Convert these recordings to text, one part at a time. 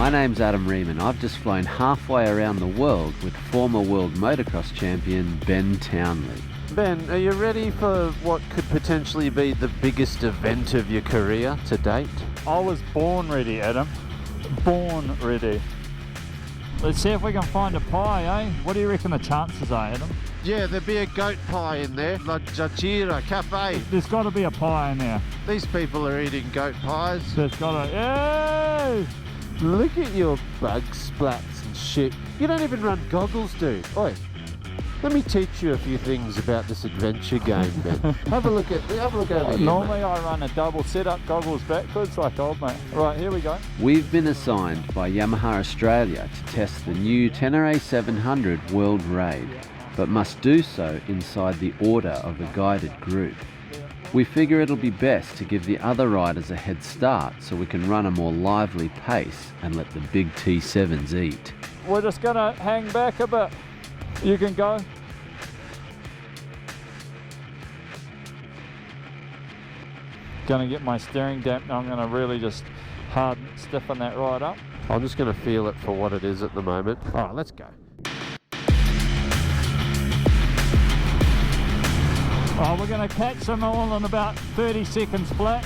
My name's Adam Riemann. I've just flown halfway around the world with former world motocross champion Ben Townley. Ben, are you ready for what could potentially be the biggest event of your career to date? I was born ready, Adam. Born ready. Let's see if we can find a pie, eh? What do you reckon the chances are, Adam? Yeah, there'd be a goat pie in there, La Jajira Cafe. There's got to be a pie in there. These people are eating goat pies. There's got to... Yay! Look at your bug splats and shit. You don't even run goggles, dude. Oi, let me teach you a few things about this adventure game, Ben. have a look over here. Normally I run a double setup goggles backwards like old mate. Right, here we go. We've been assigned by Yamaha Australia to test the new Tenere 700 World Raid, but must do so inside the order of a guided group. We figure it'll be best to give the other riders a head start so we can run a more lively pace and let the big T7s eat. We're just gonna hang back a bit. You can go. Gonna get my steering damp. I'm gonna really just hard stiffen that right up. I'm just gonna feel it for what it is at the moment. All right, let's go. Oh, we're going to catch them all in about 30 seconds flat.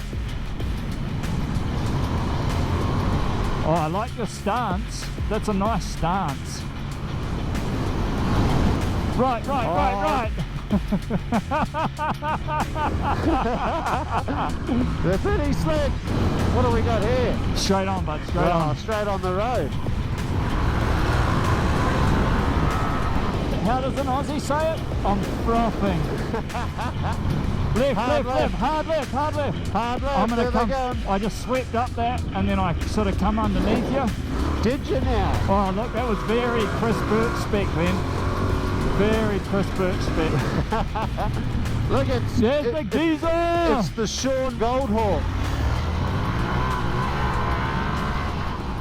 Oh, I like your stance. That's a nice stance. Right. They're pretty slick. What do we got here? Straight on, bud. Straight on. Straight on the road. How does an Aussie say it? I'm frothing. left, hard left. I'm gonna come. I just swept up that and then I sort of come underneath you. Did you now? Oh look, that was very Chris Burt spec then. Very Chris Burt spec. Look, there's the geezer. It's the Sean Goldhawk.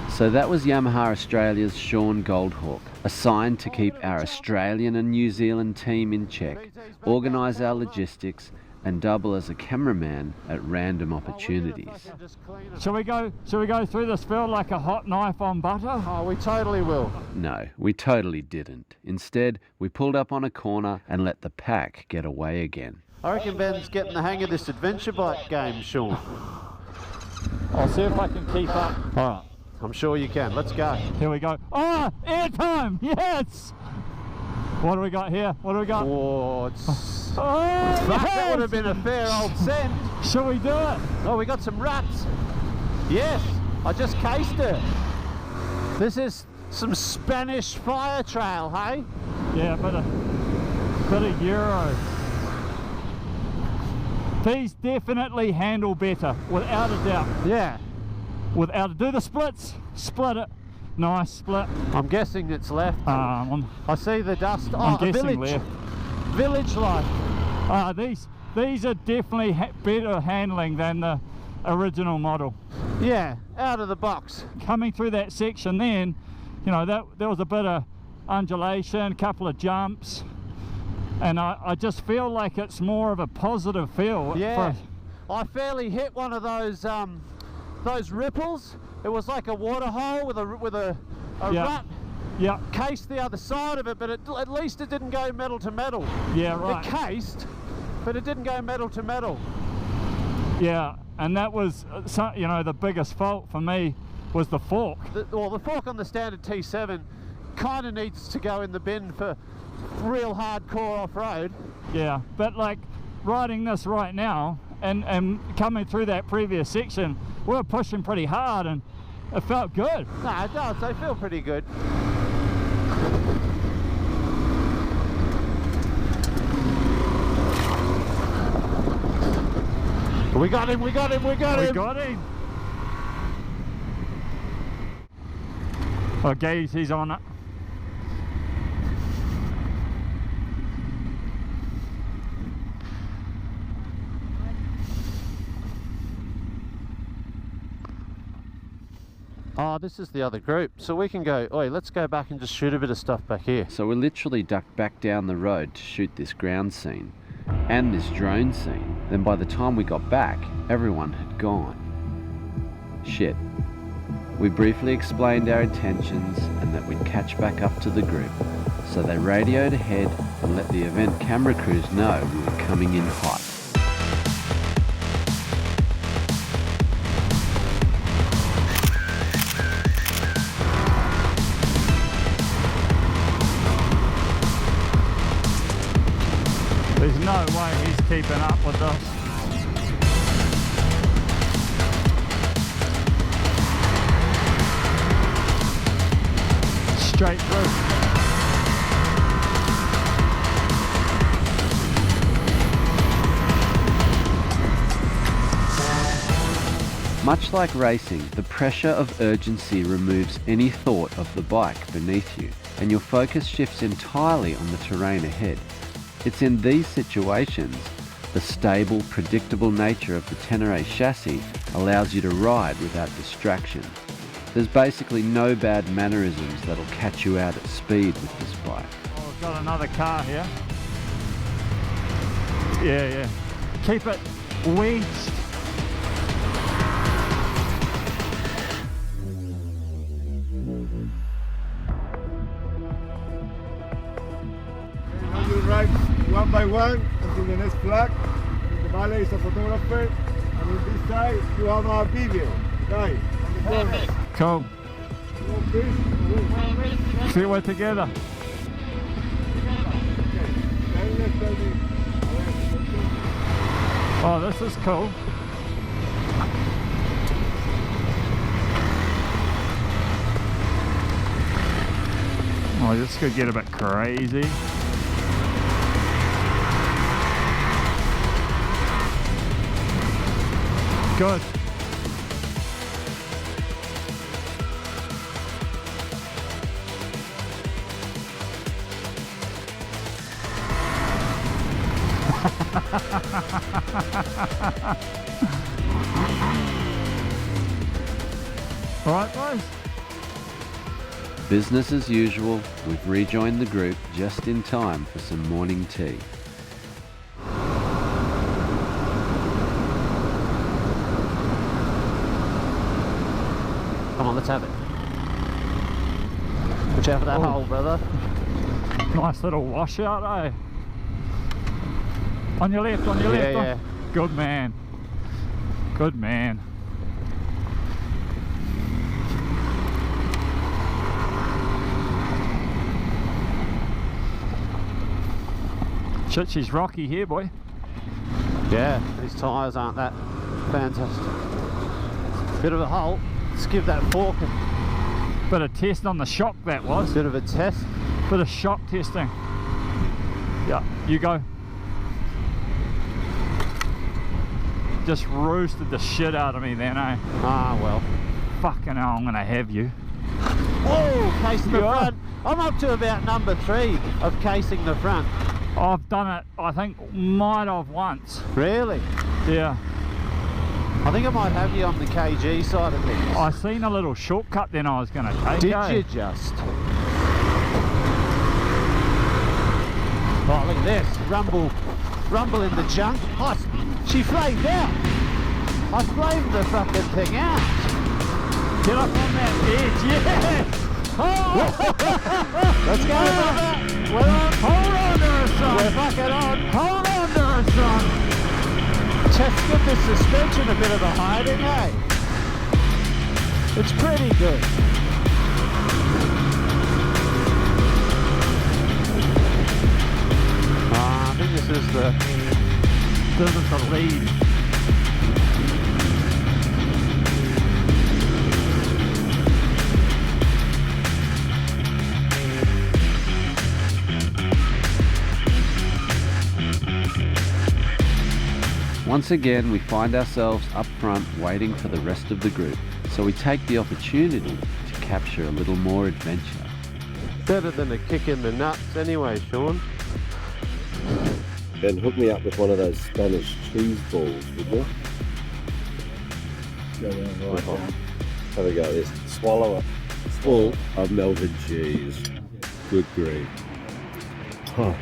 So that was Yamaha Australia's Sean Goldhawk, assigned to keep our Australian and New Zealand team in check, organise our logistics and double as a cameraman at random opportunities. Shall we go through this field like a hot knife on butter? Oh, we totally will. No, we totally didn't. Instead, we pulled up on a corner and let the pack get away again. I reckon Ben's getting the hang of this adventure bike game, Sean. I'll see if I can keep up. All right. I'm sure you can. Let's go. Here we go. Oh, airtime! Yes! What do we got here? What do we got? Oh, it's... yes! That would have been a fair old send. Shall we do it? Oh, we got some ruts. Yes, I just cased it. This is some Spanish fire trail, hey? Yeah, bit of Euro. These definitely handle better, without a doubt. Yeah. Do the splits, split it, nice split. I'm guessing it's left. I see the dust. I'm guessing village. left. Village life. These are definitely better handling than the original model. Yeah, out of the box. Coming through that section then, you know, there was a bit of undulation, a couple of jumps, and I just feel like it's more of a positive feel. Yeah, I fairly hit one of those ripples. It was like a water hole with a rut. Yeah. Cased the other side of it, but at least it didn't go metal to metal. Yeah, right. It cased, but it didn't go metal to metal. Yeah, and that was, you know, the biggest fault for me was the fork. The fork on the standard T7 kind of needs to go in the bin for real hardcore off-road. Yeah, but like riding this right now and coming through that previous section, we were pushing pretty hard and it felt good. No, it does. They feel pretty good. We got him. Oh, Gaze, he's on it. Oh, this is the other group. So we can go, oi, let's go back and just shoot a bit of stuff back here. So we literally ducked back down the road to shoot this ground scene and this drone scene. Then by the time we got back, everyone had gone. Shit. We briefly explained our intentions and that we'd catch back up to the group, so they radioed ahead and let the event camera crews know we were coming in hot. There's no way he's keeping up with us. Straight through. Much like racing, the pressure of urgency removes any thought of the bike beneath you, and your focus shifts entirely on the terrain ahead. It's in these situations, the stable, predictable nature of the Tenere chassis allows you to ride without distraction. There's basically no bad mannerisms that'll catch you out at speed with this bike. Oh, we've got another car here. Yeah. Keep it wedged. You ride one by one until the next flag. The valet is a photographer, and on this side you have a video. Right, on the corner. Cool. You want this? See, we're together. Okay. Then let's tell me. Oh, this is cool. Oh, this could get a bit crazy. Good. All right, boys. Business as usual, we've rejoined the group just in time for some morning tea. Come on, let's have it. Watch out for that hole, brother. Nice little washout, eh? On your left, on your left. Yeah. Good man. Good man. Shit, she's rocky here, boy. Yeah, these tyres aren't that fantastic. Bit of a hole. Let's give that fork a Bit of test on the shock, that was. bit of a test. Bit of shock testing. Yeah, you go. Just roosted the shit out of me then, eh? Ah, well. Fucking hell, I'm gonna have you. Whoa, casing the Yeah. front. I'm up to about number 3 of casing the front. I've done it, I think, might have once. Really? Yeah. I think I might have you on the kg side of things. I seen a little shortcut then I was gonna take. Did eh? you just? Oh, look at this. Rumble in the junk. Oh, she flamed out. I flamed the fucking thing out. Get up on that edge, yes! Oh! Let's go, brother. We're on. Hold on to her, son! We're fucking on. Hold on to her, son! Just give the suspension a bit of a hiding, eh? It's pretty good. I think this is the lead. Once again, we find ourselves up front waiting for the rest of the group, so we take the opportunity to capture a little more adventure. Better than a kick in the nuts anyway, Sean. Ben, hook me up with one of those Spanish cheese balls, would you? Have a go at this. Swallow it. Full of melted cheese. Good grief. Huh.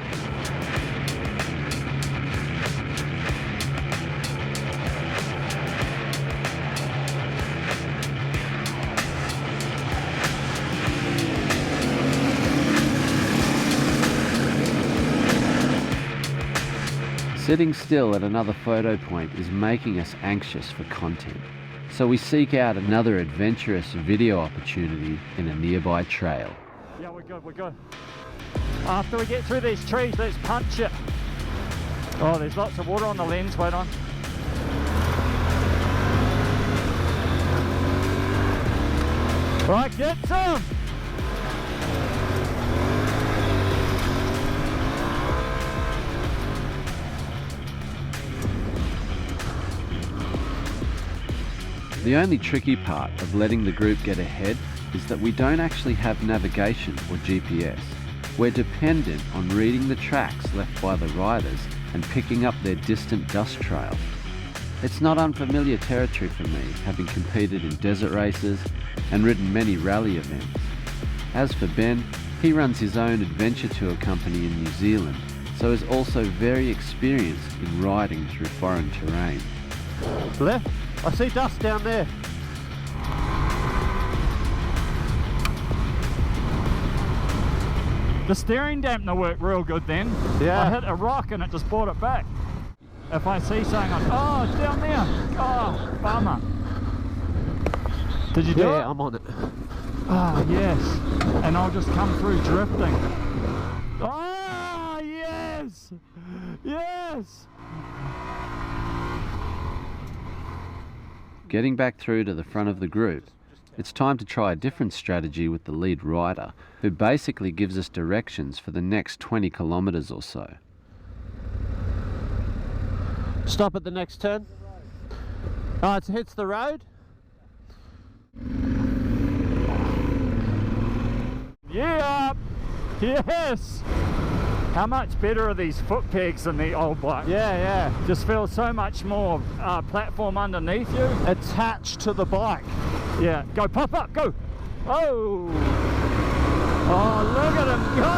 Sitting still at another photo point is making us anxious for content, so we seek out another adventurous video opportunity in a nearby trail. Yeah, we're good, we're good. After we get through these trees, let's punch it. Oh, there's lots of water on the lens, wait on. Right, get some! The only tricky part of letting the group get ahead is that we don't actually have navigation or GPS. We're dependent on reading the tracks left by the riders and picking up their distant dust trail. It's not unfamiliar territory for me, having competed in desert races and ridden many rally events. As for Ben, he runs his own adventure tour company in New Zealand, so is also very experienced in riding through foreign terrain. Left. I see dust down there. The steering dampener worked real good then. Yeah. I hit a rock and it just brought it back. If I see something, oh, it's down there. Oh, bummer. Did you do it? Yeah, I'm on it. Oh, yes. And I'll just come through drifting. Oh, yes. Yes. Getting back through to the front of the group, it's time to try a different strategy with the lead rider, who basically gives us directions for the next 20 kilometres or so. Stop at the next turn. Oh, it hits the road. Yeah. Yes. How much better are these foot pegs than the old bike? Yeah. Just feels so much more platform underneath you. Attached to the bike. Yeah, go pop up, go. Oh. Oh, look at him go.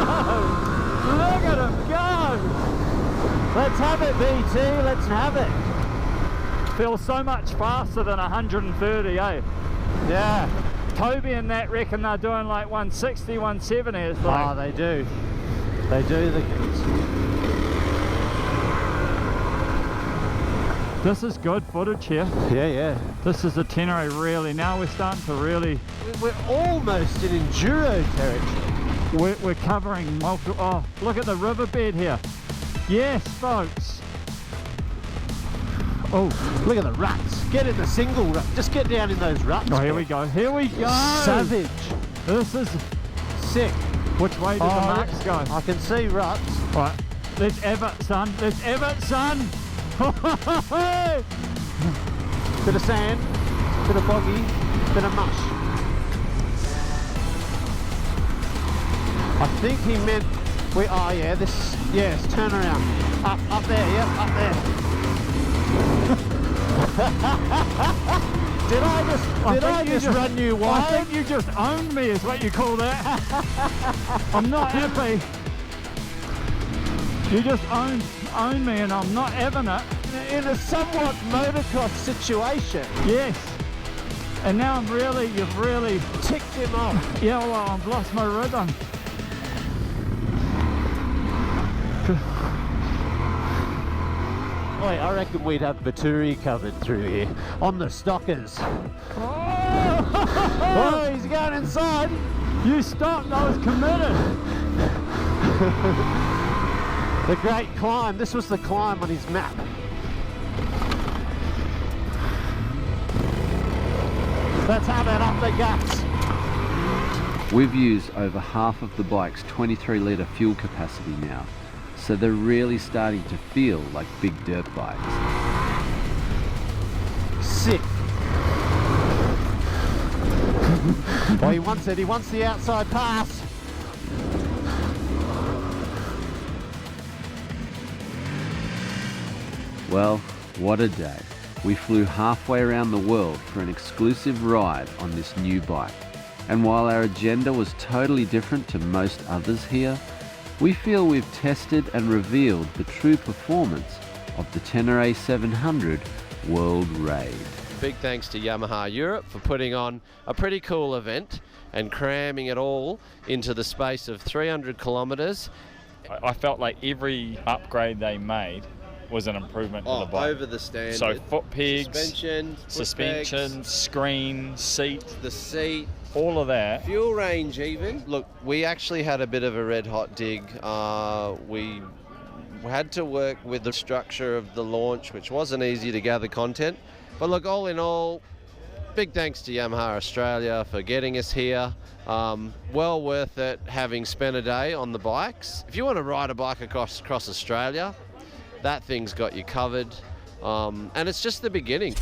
Look at him go. Let's have it, BT. Let's have it. Feels so much faster than 130, eh? Yeah. Toby and that reckon they're doing like 160, 170. It's like, Oh, they do. They do, the kids. this is good footage here. Yeah. This is the Tenere really. Now we're starting to really... We're almost in enduro territory. We're covering multiple... Oh, look at the riverbed here. Yes, folks. Oh, Look at the ruts. Get in the single rut. Just get down in those ruts. oh, here we go. Here we go. Savage. This is... Sick. Which way does the marks go? I can see ruts. Right, let's have it, son. Let's have it, son. Bit of sand, bit of boggy, bit of mush. I think he meant oh yeah, this, yes, turn around. Up there, yep, up there. Did I just run you wide? I think you just owned me is what you call that. I'm not happy. You just own me and I'm not having it. In a somewhat motocross situation. Yes. And now you've really Ticked him off. yeah, well, I've lost my rhythm. Wait, I reckon we'd have Vituri covered through here on the stockers. Oh, he's going inside. You stopped, I was committed. The great climb. This was the climb on his map. Let's have it up the guts. We've used over half of the bike's 23-litre fuel capacity now, so they're really starting to feel like big dirt bikes. Sick. Oh, he wants it. He wants the outside pass. Well, what a day. We flew halfway around the world for an exclusive ride on this new bike. And while our agenda was totally different to most others here, we feel we've tested and revealed the true performance of the Tenere 700 World Raid. Big thanks to Yamaha Europe for putting on a pretty cool event and cramming it all into the space of 300 kilometres. I felt like every upgrade they made was an improvement to Oh, the bike. over the standard. So foot pegs, suspension, foot suspension, pegs, screen, seat, the seat, all of that. fuel range even. Look, we actually had a bit of a red hot dig. We had to work with the structure of the launch, which wasn't easy to gather content. But look, all in all, big thanks to Yamaha Australia for getting us here. Well worth it having spent a day on the bikes. If you want to ride a bike across Australia, that thing's got you covered. And it's just the beginning.